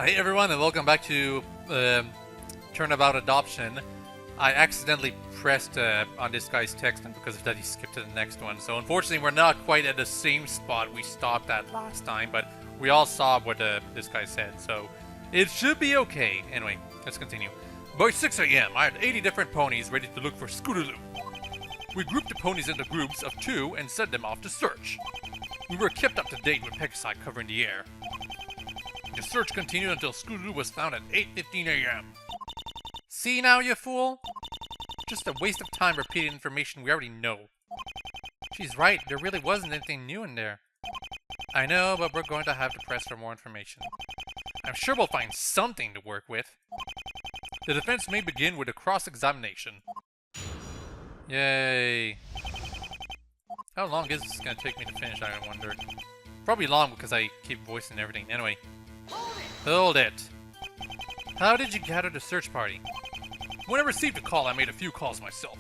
Hey everyone, and welcome back to Turnabout Adoption. I accidentally pressed on this guy's text, and because of that he skipped to the next one. So unfortunately we're not quite at the same spot we stopped at last time, but we all saw what this guy said, so it should be okay. Anyway, let's continue. By 6 AM, I had 80 different ponies ready to look for Scootaloo. We grouped the ponies into groups of 2 and sent them off to search. We were kept up to date with Pegasi covering the air. The search continued until Scootaloo was found at 8:15 AM. See now, you fool? Just a waste of time repeating information we already know. She's right, there really wasn't anything new in there. I know, but we're going to have to press for more information. I'm sure we'll find something to work with. The defense may begin with a cross-examination. Yay. How long is this going to take me to finish, I wonder? Probably long because I keep voicing everything. Anyway. Hold it. How did you gather the search party? When I received a call, I made a few calls myself.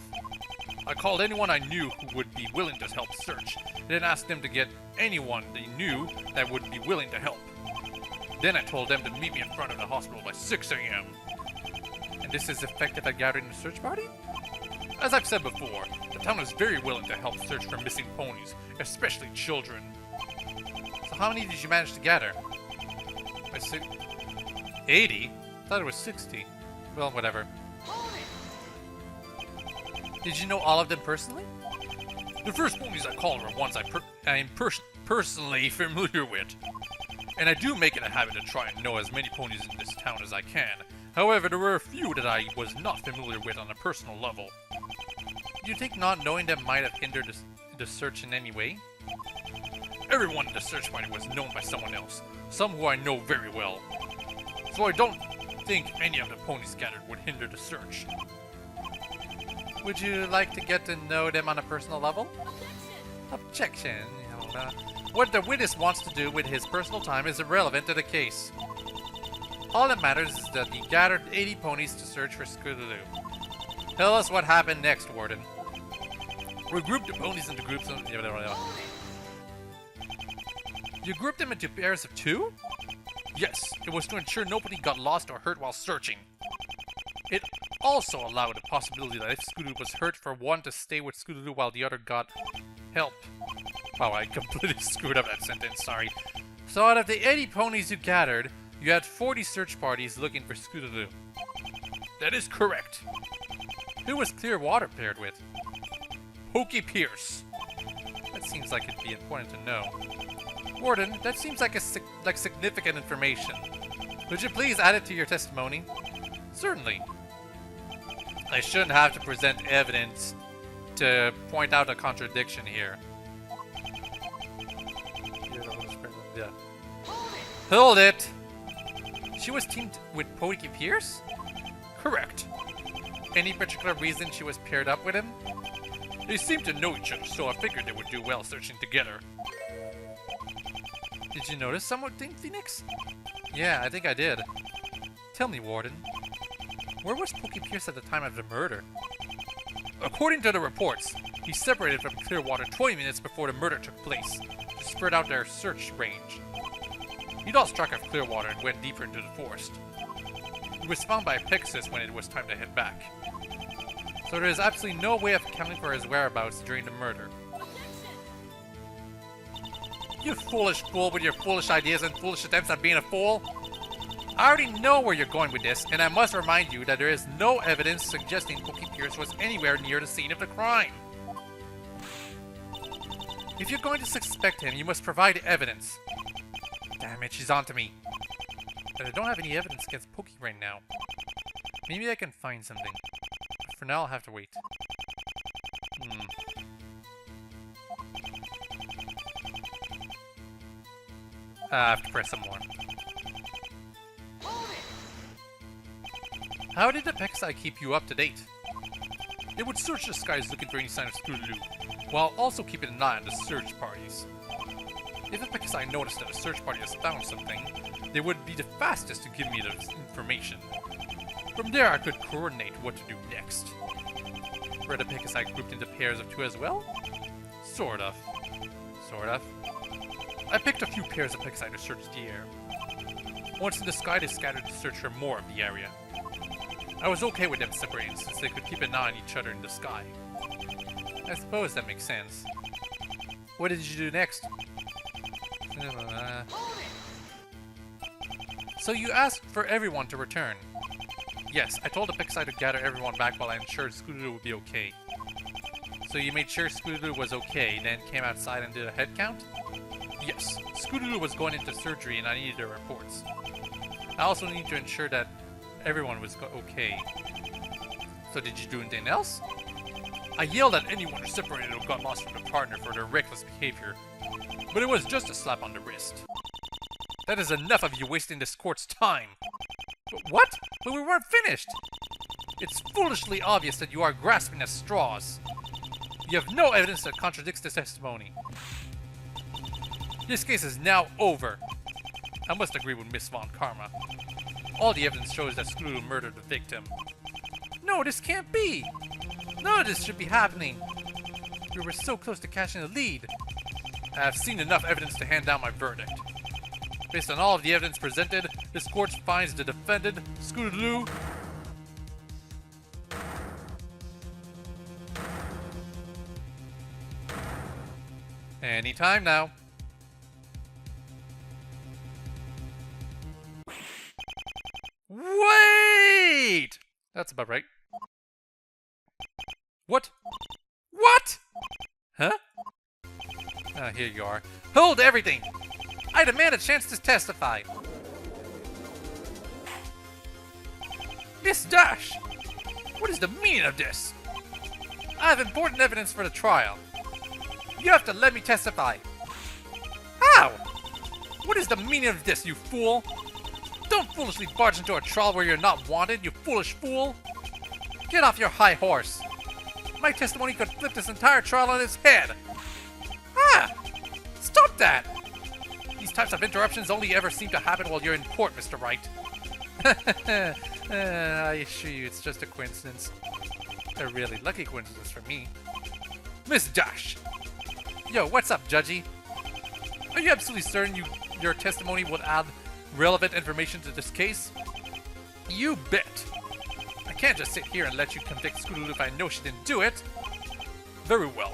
I called anyone I knew who would be willing to help search, then asked them to get anyone they knew that would be willing to help. Then I told them to meet me in front of the hospital by 6 AM. And this is effective at gathering the search party? As I've said before, the town is very willing to help search for missing ponies, especially children. So how many did you manage to gather? 80? I thought it was 60. Well, whatever. Did you know all of them personally? The first ponies I called were ones I'm personally familiar with. And I do make it a habit to try and know as many ponies in this town as I can. However, there were a few that I was not familiar with on a personal level. Do you think not knowing them might have hindered the search in any way? Everyone in the search party was known by someone else, some who I know very well. So I don't think any of the ponies gathered would hinder the search. Would you like to get to know them on a personal level? Objection. What the witness wants to do with his personal time is irrelevant to the case. All that matters is that he gathered 80 ponies to search for Scootaloo. Tell us what happened next, Warden. We grouped the ponies into groups of... You grouped them into pairs of 2? Yes, it was to ensure nobody got lost or hurt while searching. It also allowed the possibility that if Scootaloo was hurt, for one to stay with Scootaloo while the other got help. Wow, I completely screwed up that sentence, sorry. So out of the 80 ponies you gathered, you had 40 search parties looking for Scootaloo. That is correct. Who was Clearwater paired with? Pokey Pierce. That seems like it'd be important to know. Warden, that seems like significant information. Would you please add it to your testimony? Certainly. I shouldn't have to present evidence to point out a contradiction here. Yeah. Hold it! She was teamed with Pokey Pierce? Correct. Any particular reason she was paired up with him? They seem to know each other, so I figured they would do well searching together. Did you notice someone named Phoenix? Yeah, I think I did. Tell me, Warden. Where was Pokey Pierce at the time of the murder? According to the reports, he separated from Clearwater 20 minutes before the murder took place, to spread out their search range. He lost track of Clearwater and went deeper into the forest. He was found by a Pegasus when it was time to head back. So there is absolutely no way of accounting for his whereabouts during the murder. You foolish fool with your foolish ideas and foolish attempts at being a fool! I already know where you're going with this, and I must remind you that there is no evidence suggesting Pokey Pierce was anywhere near the scene of the crime. If you're going to suspect him, you must provide evidence. Damn it, she's onto me. But I don't have any evidence against Pokey right now. Maybe I can find something. But for now, I'll have to wait. I have to press some more. How did the Pegasi keep you up to date? They would search the skies looking for any sign of Scootaloo, while also keeping an eye on the search parties. If the Pegasi noticed that a search party has found something, they would be the fastest to give me the information. From there, I could coordinate what to do next. Were the Pegasi grouped into pairs of 2 as well? Sort of. Sort of. I picked a few pairs of Pegasi to search the air. Once in the sky, they scattered to search for more of the area. I was okay with them separating since they could keep an eye on each other in the sky. I suppose that makes sense. What did you do next? So you asked for everyone to return. Yes, I told the Pixie to gather everyone back while I ensured Scootaloo would be okay. So you made sure Scootaloo was okay, then came outside and did a head count? Yes, Scootaloo was going into surgery and I needed their reports. I also need to ensure that everyone was okay. So did you do anything else? I yelled at anyone who separated or got lost from their partner for their reckless behavior, but it was just a slap on the wrist. That is enough of you wasting this court's time. But what? But we weren't finished! It's foolishly obvious that you are grasping at straws. You have no evidence that contradicts this testimony. This case is now over. I must agree with Miss Von Karma. All the evidence shows that Scootaloo murdered the victim. No, this can't be! None of this should be happening! We were so close to catching the lead. I have seen enough evidence to hand down my verdict. Based on all of the evidence presented, this court finds the defendant, Scootaloo, anytime now. Wait! That's about right. What? What? Huh? Ah, here you are. Hold everything! I demand a chance to testify. Miss Dash! What is the meaning of this? I have important evidence for the trial. You have to let me testify. How? What is the meaning of this, you fool? Don't foolishly barge into a trial where you're not wanted, you foolish fool! Get off your high horse! My testimony could flip this entire trial on its head! Ah! Stop that! These types of interruptions only ever seem to happen while you're in court, Mr. Wright. I assure you it's just a coincidence. A really lucky coincidence for me. Miss Dash! Yo, what's up, Judgy? Are you absolutely certain your testimony would add relevant information to this case? You bet! I can't just sit here and let you convict Scootaloo if I know she didn't do it! Very well.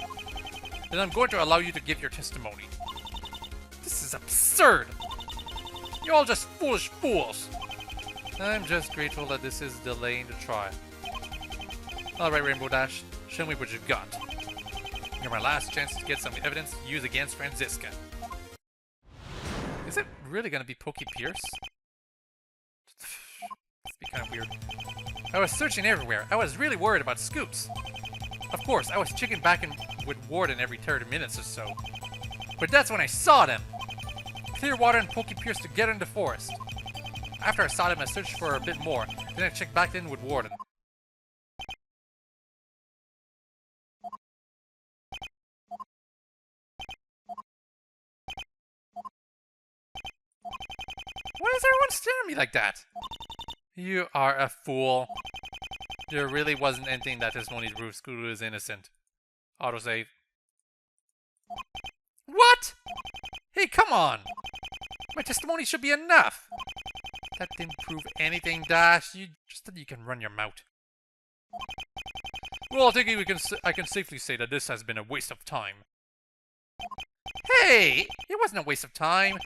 Then I'm going to allow you to give your testimony. This is absurd! You're all just foolish fools! I'm just grateful that this is delaying the trial. Alright, Rainbow Dash, show me what you've got. You're my last chance to get some evidence to use against Franziska. Is it really gonna be Pokey Pierce? Must be kind of weird. I was searching everywhere. I was really worried about Scoops. Of course, I was checking back in with Warden every 30 minutes or so. But that's when I saw them! Clearwater and Pokey Pierce together in the forest. After I saw them, I searched for a bit more. Then I checked back in with Warden. Why is everyone staring at me like that? You are a fool. There really wasn't anything that testimony to prove Scootaloo is innocent. Autosave. What? Hey, come on! My testimony should be enough! That didn't prove anything, Dash. You just said you can run your mouth. Well, I think I can safely say that this has been a waste of time. Hey! It wasn't a waste of time.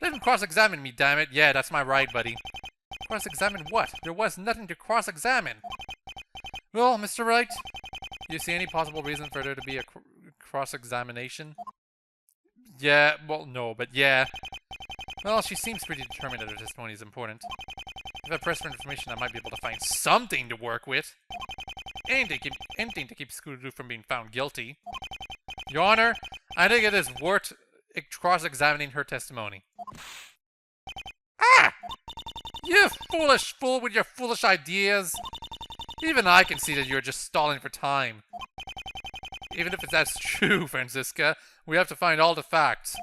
Let him cross-examine me, damn it. Yeah, that's my right, buddy. Cross-examine what? There was nothing to cross-examine. Well, Mr. Wright, do you see any possible reason for there to be a cross-examination? Yeah, well, no, but yeah. Well, she seems pretty determined that her testimony is important. If I press for information, I might be able to find something to work with. Anything to keep Scootaloo from being found guilty. Your Honor, I think it is worth cross-examining her testimony. Ah! You foolish fool with your foolish ideas! Even I can see that you're just stalling for time. Even if that's true, Franziska, we have to find all the facts.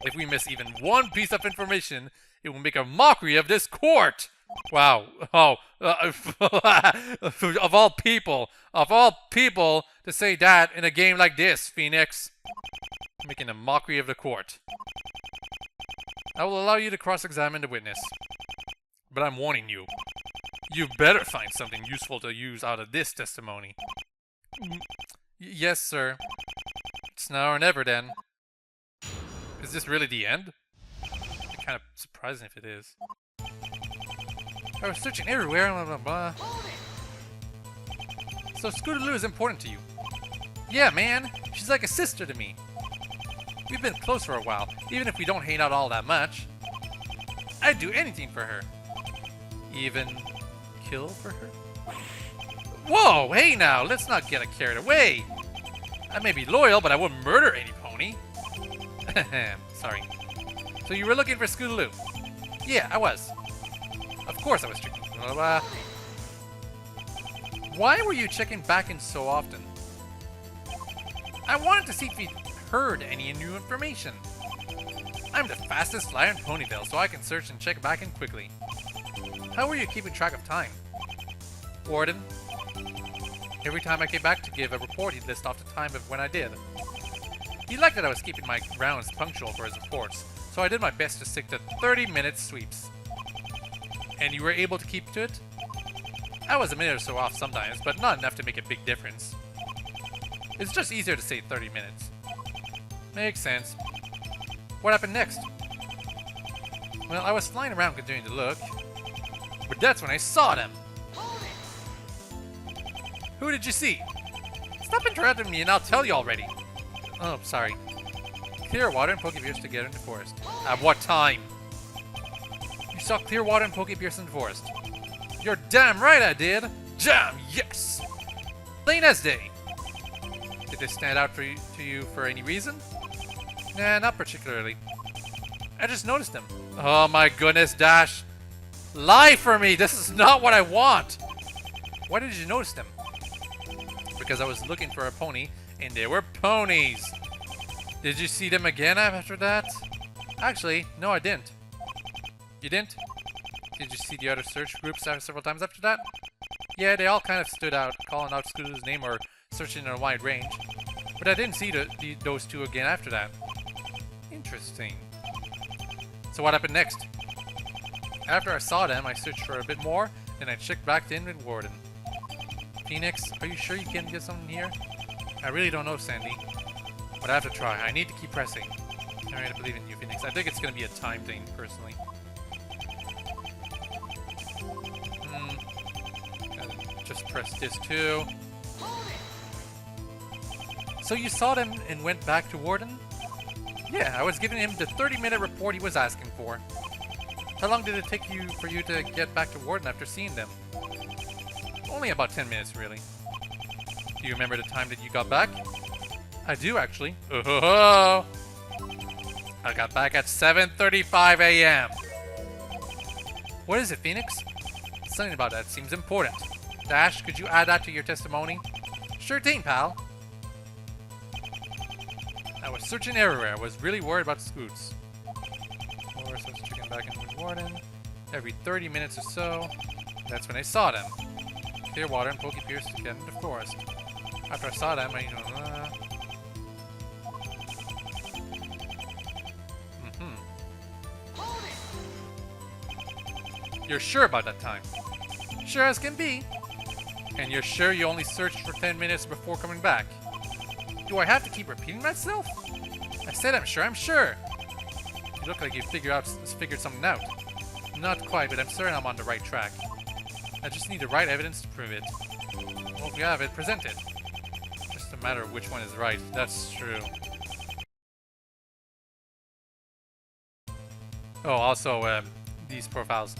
If we miss even one piece of information, it will make a mockery of this court! Wow. Oh. Of all people to say that in a game like this, Phoenix. Making a mockery of the court. I will allow you to cross-examine the witness. But I'm warning you. You better find something useful to use out of this testimony. Yes, sir. It's now or never, then. Is this really the end? It's kind of surprising if it is. I was searching everywhere, blah, blah, blah. So Scootaloo is important to you? Yeah, man. She's like a sister to me. We've been close for a while, even if we don't hang out all that much. I'd do anything for her. Even kill for her? Whoa, hey now, let's not get carried away. I may be loyal, but I wouldn't murder any pony. Sorry. So you were looking for Scootaloo? Yeah, I was. Of course I was checking. Why were you checking back in so often? I wanted to see if you'd heard any new information. I'm the fastest flyer in Ponyville, so I can search and check back in quickly. How were you keeping track of time? Warden. Every time I came back to give a report, he'd list off the time of when I did. He liked that I was keeping my rounds punctual for his reports, so I did my best to stick to 30-minute sweeps. And you were able to keep to it? I was a minute or so off sometimes, but not enough to make a big difference. It's just easier to say 30 minutes. Makes sense. What happened next? Well, I was flying around continuing to look, but that's when I saw them. Who did you see? Stop interrupting me and I'll tell you already. Oh, sorry. Clearwater and Pokepierce together in the forest. At what time? You saw Clearwater and Pokepierce in the forest. You're damn right I did! Damn yes! Plain as day. Did they stand out to you for any reason? Nah, not particularly. I just noticed them. Oh my goodness, Dash! Lie for me! This is not what I want! Why did you notice them? Because I was looking for a pony, and they were ponies! Did you see them again after that? Actually, no I didn't. You didn't? Did you see the other search groups several times after that? Yeah, they all kind of stood out, calling out Scootaloo's name or searching in a wide range. But I didn't see those two again after that. Interesting. So what happened next? After I saw them, I searched for a bit more, then I checked back in with Warden. Phoenix, are you sure you can get something here? I really don't know, Sandy. But I have to try. I need to keep pressing. Alright, I believe in you, Phoenix. I think it's going to be a time thing, personally. Just press this too. So you saw them and went back to Warden? Yeah, I was giving him the 30-minute report he was asking for. How long did it take for you to get back to Warden after seeing them? Only about 10 minutes, really. Do you remember the time that you got back? I do, actually. Oh, I got back at 7:35 a.m. What is it, Phoenix? Something about that seems important. Dash, could you add that to your testimony? Sure thing, pal. I was searching everywhere. I was really worried about Scoots. Of course, I was checking back in with Warden. Every 30 minutes or so. That's when I saw them. Clearwater and Pokepierce to get in the forest. After I saw them, You're sure about that time? Sure as can be. And you're sure you only searched for 10 minutes before coming back? Do I have to keep repeating myself? I said I'm sure, I'm sure. You look like you figured something out. Not quite, but I'm certain I'm on the right track. I just need the right evidence to prove it. Well, if you have it, present it. Just a matter of which one is right. That's true. Oh, also, these profiles.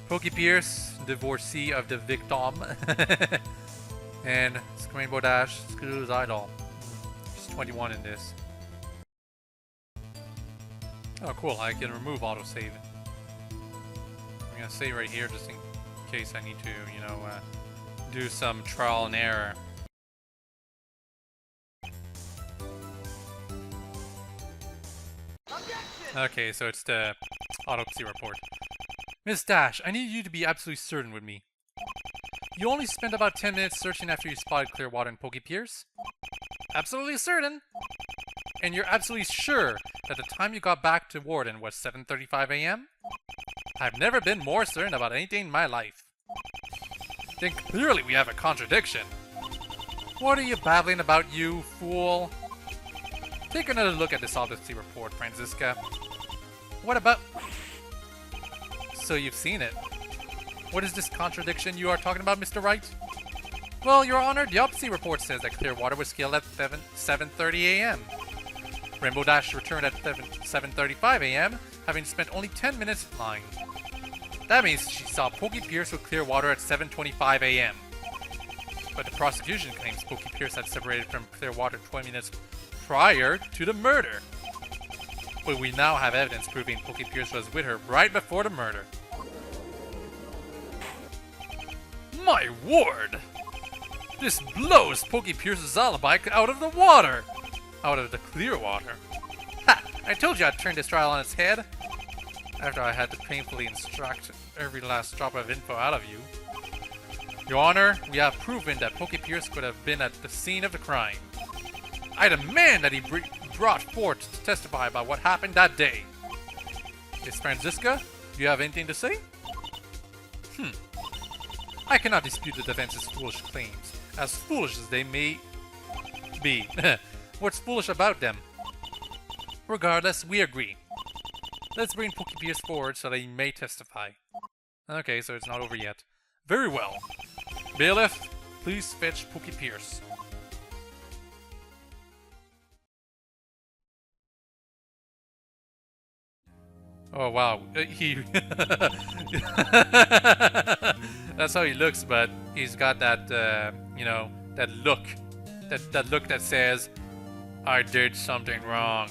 Pokepierce, divorcee of the victim. And Rainbow Dash, Scootaloo's idol. She's 21 in this. Oh, cool. I can remove autosave. I'm gonna save right here just in case I need to, do some trial and error. Okay, so it's the autopsy report. Miss Dash, I need you to be absolutely certain with me. You only spent about 10 minutes searching after you spotted Clearwater and Pokepierce? Absolutely certain. And you're absolutely sure that the time you got back to Warden was 7:35 a.m.? I've never been more certain about anything in my life. Then clearly we have a contradiction. What are you babbling about, you fool? Take another look at this autopsy report, Franziska. What about... So you've seen it. What is this contradiction you are talking about, Mr. Wright? Well, Your Honor, the autopsy report says that Clearwater was killed at 7:30 a.m. Rainbow Dash returned at 7:35 a.m., having spent only 10 minutes flying. That means she saw Pokey Pierce with Clearwater at 7:25 a.m. But the prosecution claims Pokey Pierce had separated from Clearwater 20 minutes prior to the murder. But we now have evidence proving Pokey Pierce was with her right before the murder. My word! This blows Pokey Pierce's alibi out of the water! Out of the clear water. Ha! I told you I'd turn this trial on its head! After I had to painfully extract every last drop of info out of you. Your Honor, we have proven that Pokey Pierce could have been at the scene of the crime. I demand that he brought forth to testify about what happened that day. Miss Franziska, do you have anything to say? I cannot dispute the defense's foolish claims, as foolish as they may be. What's foolish about them? Regardless, we agree. Let's bring Pokey Pierce forward so that he may testify. Okay, so it's not over yet. Very well. Bailiff, please fetch Pokey Pierce. Oh wow, he... That's how he looks, but he's got that, you know, that look. That look that says, I did something wrong.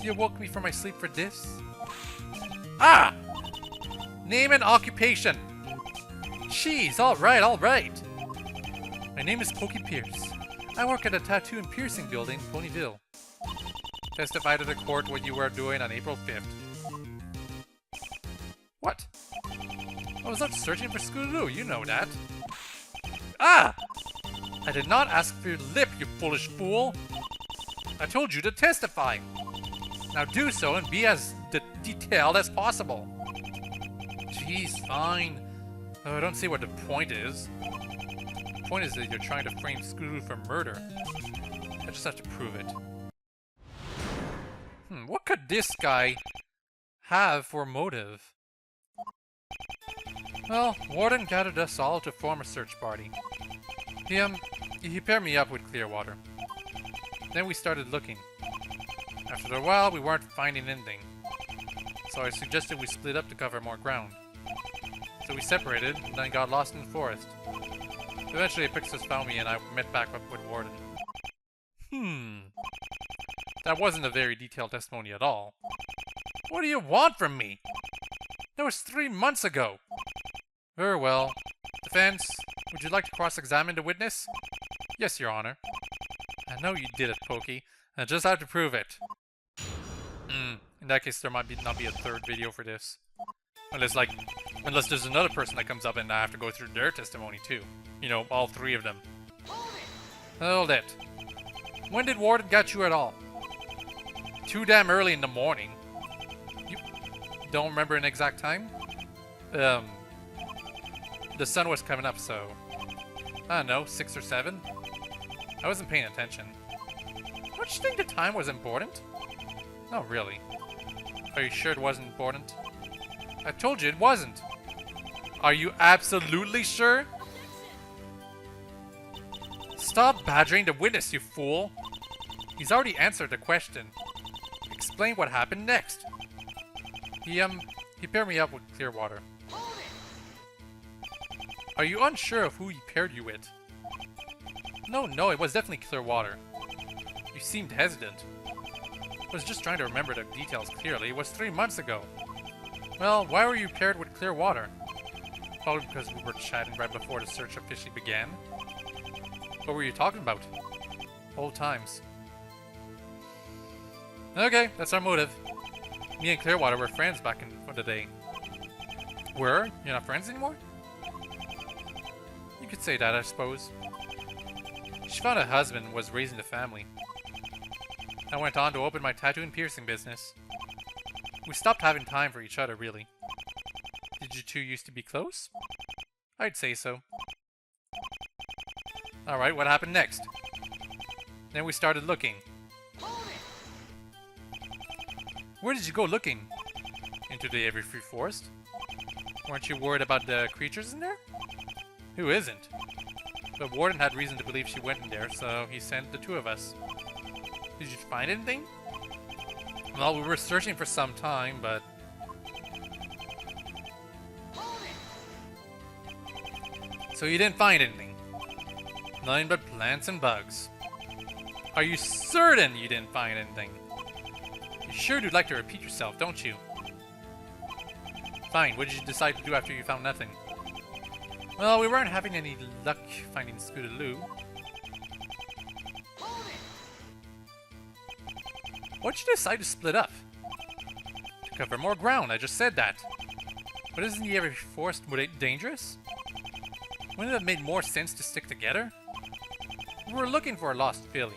You woke me from my sleep for this? Ah! Name and occupation. Jeez, alright, alright. My name is Pokey Pierce. I work at a tattoo and piercing building in Ponyville. Testify to the court what you were doing on April 5th. What? I was out searching for Scootaloo, you know that. Ah! I did not ask for your lip, you foolish fool! I told you to testify! Now do so and be as detailed as possible. Jeez, fine. I don't see what the point is. The point is that you're trying to frame Scootaloo for murder. I just have to prove it. What could this guy have for motive? Well, Warden gathered us all to form a search party. He paired me up with Clearwater. Then we started looking. After a while, we weren't finding anything. So I suggested we split up to cover more ground. So we separated, and then got lost in the forest. Eventually, Pixis found me and I met back up with Warden. That wasn't a very detailed testimony at all. What do you want from me? That was 3 months ago. Very well. Defense, would you like to cross-examine the witness? Yes, Your Honor. I know you did it, Pokey. I just have to prove it. In that case, there might not be a third video for this. Unless there's another person that comes up and I have to go through their testimony too. You know, all three of them. Hold it. When did Warden get you at all? Too damn early in the morning. You don't remember an exact time? The sun was coming up, so... I don't know, 6 or 7? I wasn't paying attention. Don't you think the time was important? Not really. Are you sure it wasn't important? I told you it wasn't. Are you absolutely sure? Stop badgering the witness, you fool! He's already answered the question. Explain what happened next. He paired me up with Clearwater. Are you unsure of who he paired you with? No, it was definitely Clearwater. You seemed hesitant. I was just trying to remember the details clearly. It was 3 months ago. Well, why were you paired with Clearwater? Probably because we were chatting right before the search officially began. What were you talking about? Old times. Okay, that's our motive. Me and Clearwater were friends back in the day. Were? You're not friends anymore? You could say that, I suppose. She found a husband and was raising the family. I went on to open my tattoo and piercing business. We stopped having time for each other, really. Did you two used to be close? I'd say so. Alright, what happened next? Then we started looking. Where did you go looking? Into the Everfree Forest? Weren't you worried about the creatures in there? Who isn't? The Warden had reason to believe she went in there, so he sent the two of us. Did you find anything? Well, we were searching for some time, but... So you didn't find anything? Nothing but plants and bugs. Are you certain you didn't find anything? You sure do like to repeat yourself, don't you? Fine, what did you decide to do after you found nothing? Well, we weren't having any luck finding Scootaloo. Why'd you decide to split up? To cover more ground, I just said that. But isn't the Everfree Forest dangerous? Wouldn't it have made more sense to stick together? We were looking for a lost filly.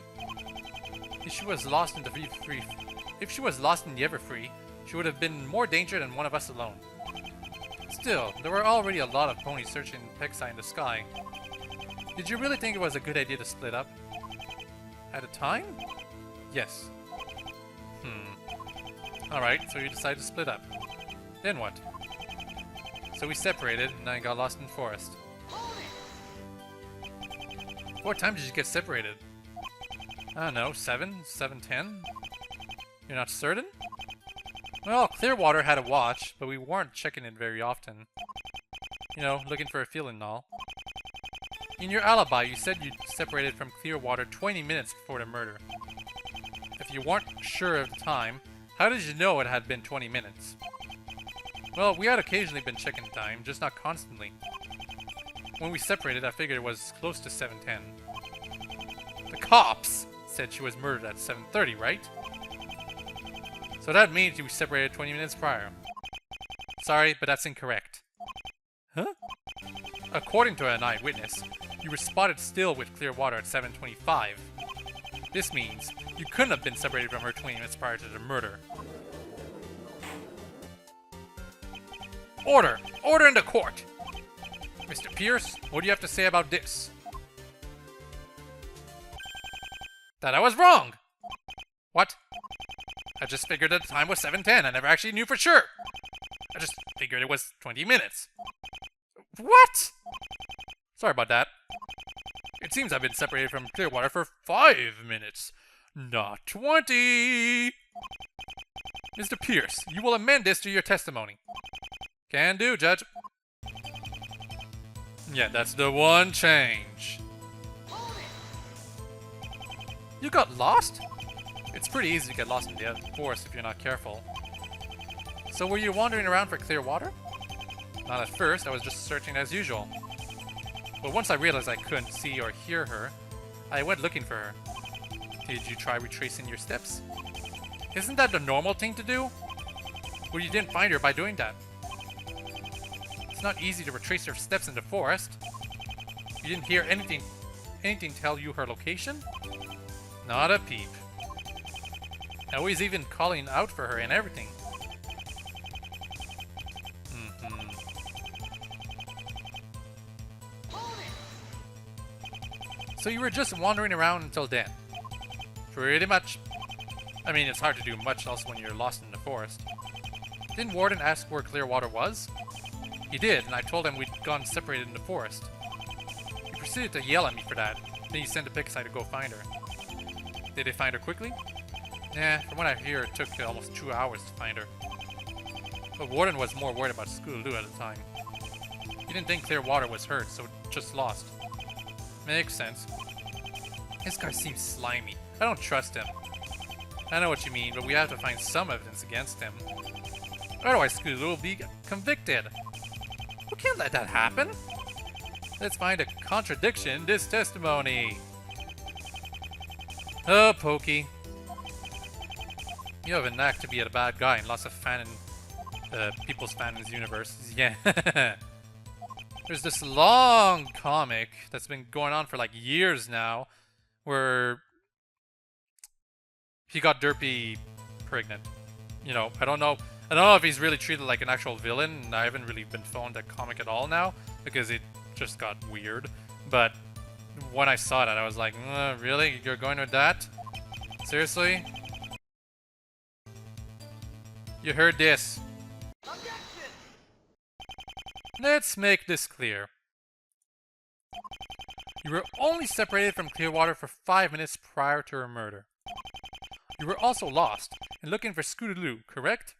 If she was lost in the Everfree, she would have been in more danger than one of us alone. Still, there were already a lot of ponies searching Peksa in the sky. Did you really think it was a good idea to split up? At a time? Yes. Alright, so you decided to split up. Then what? So we separated, and I got lost in the forest. What time did you get separated? I don't know, 7? 7:10? You're not certain? Well, Clearwater had a watch, but we weren't checking it very often. You know, looking for a feeling and all. In your alibi, you said you separated from Clearwater 20 minutes before the murder. If you weren't sure of the time, how did you know it had been 20 minutes? Well, we had occasionally been checking time, just not constantly. When we separated, I figured it was close to 7:10. The cops said she was murdered at 7:30, right? So that means you separated 20 minutes prior. Sorry, but that's incorrect. Huh? According to an eyewitness, you were spotted still with Clearwater at 7:25. This means you couldn't have been separated from her 20 minutes prior to the murder. Order! Order in the court! Mr. Pierce, what do you have to say about this? That I was wrong! What? I just figured that the time was 7:10. I never actually knew for sure. I just figured it was 20 minutes. What? Sorry about that. It seems I've been separated from Clearwater for 5 minutes, not 20. Mr. Pierce, you will amend this to your testimony. Can do, Judge. Yeah, that's the one change. You got lost? It's pretty easy to get lost in the forest if you're not careful. So were you wandering around for Clearwater? Not at first, I was just searching as usual. But once I realized I couldn't see or hear her, I went looking for her. Did you try retracing your steps? Isn't that the normal thing to do? Well, you didn't find her by doing that. It's not easy to retrace her steps in the forest. You didn't hear anything tell you her location? Not a peep. I was even calling out for her and everything. So you were just wandering around until then? Pretty much. I mean, it's hard to do much else when you're lost in the forest. Didn't Warden ask where Clearwater was? He did, and I told him we'd gone separated in the forest. He proceeded to yell at me for that. Then he sent a Pixie to go find her. Did they find her quickly? Nah, from what I hear, it took almost 2 hours to find her. But Warden was more worried about Scootaloo at the time. He didn't think Clearwater was hurt, so just lost. Makes sense. This guy seems slimy. I don't trust him. I know what you mean, but we have to find some evidence against him. Otherwise, Scootaloo will be convicted. We can't let that happen. Let's find a contradiction in this testimony. Oh, Pokey. You have a knack to be a bad guy and lots of people's fan in this universe. Yeah. There's this long comic that's been going on for like years now where he got Derpy pregnant. You know, I don't know if he's really treated like an actual villain, and I haven't really been following that comic at all now, because it just got weird. But when I saw that, I was like, really? You're going with that? Seriously? You heard this. Objection! Let's make this clear. You were only separated from Clearwater for 5 minutes prior to her murder. You were also lost and looking for Scootaloo, correct?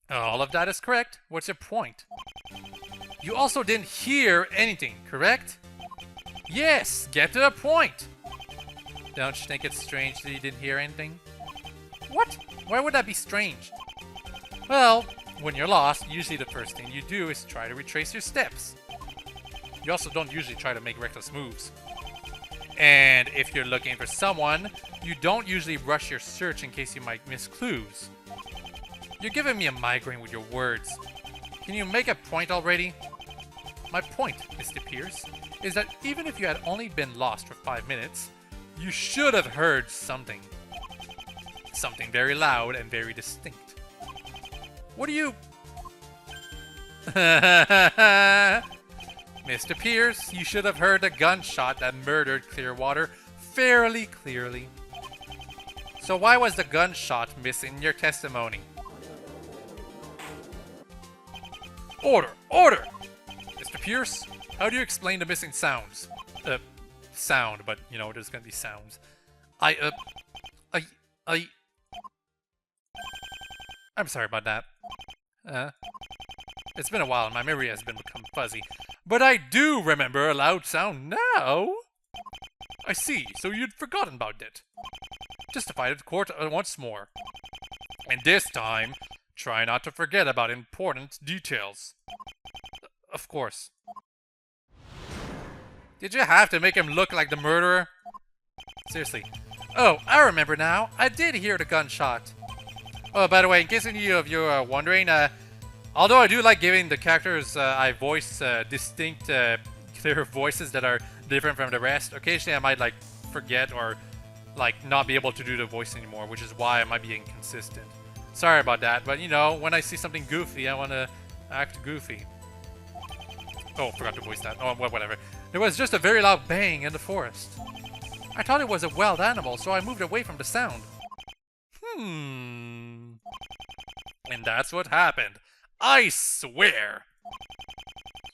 All of that is correct. What's your point? You also didn't hear anything, correct? Yes, get to the point! Don't you think it's strange that you didn't hear anything? What? Why would that be strange? Well, when you're lost, usually the first thing you do is try to retrace your steps. You also don't usually try to make reckless moves. And if you're looking for someone, you don't usually rush your search in case you might miss clues. You're giving me a migraine with your words. Can you make a point already? My point, Mr. Pierce, is that even if you had only been lost for 5 minutes, you should have heard something. Something very loud and very distinct. What do you... Mr. Pierce, you should have heard the gunshot that murdered Clearwater fairly clearly. So why was the gunshot missing in your testimony? Order! Order! Mr. Pierce, how do you explain the missing sounds? Sound, but, you know, there's gonna be sounds. I'm sorry about that. It's been a while and my memory has become fuzzy. But I do remember a loud sound now! I see, so you'd forgotten about it. Testify to the court once more. And this time, try not to forget about important details. Of course. Did you have to make him look like the murderer? Seriously. Oh, I remember now. I did hear the gunshot. Oh, by the way, in case any of you are wondering, although I do like giving the characters I voice distinct, clear voices that are different from the rest, occasionally I might like forget or like not be able to do the voice anymore, which is why I might be inconsistent. Sorry about that, but you know, when I see something goofy, I want to act goofy. Oh, forgot to voice that. Oh, well, whatever. There was just a very loud bang in the forest. I thought it was a wild animal, so I moved away from the sound. And that's what happened. I swear!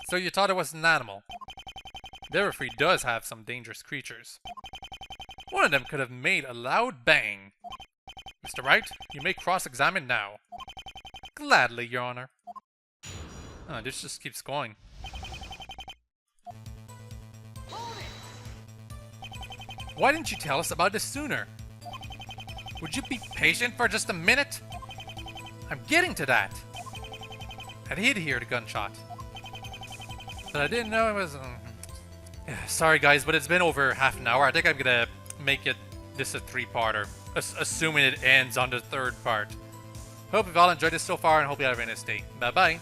So you thought it was an animal. Verifree does have some dangerous creatures. One of them could have made a loud bang. Mr. Wright, you may cross-examine now. Gladly, Your Honor. Oh, this just keeps going. Why didn't you tell us about this sooner? Would you be patient for just a minute? I'm getting to that. I did hear the gunshot. But I didn't know it was... Sorry guys, but it's been over half an hour. I think I'm gonna make this a 3-parter. Assuming it ends on the 3rd part. Hope you've all enjoyed this so far and hope you have a nice day. Bye bye.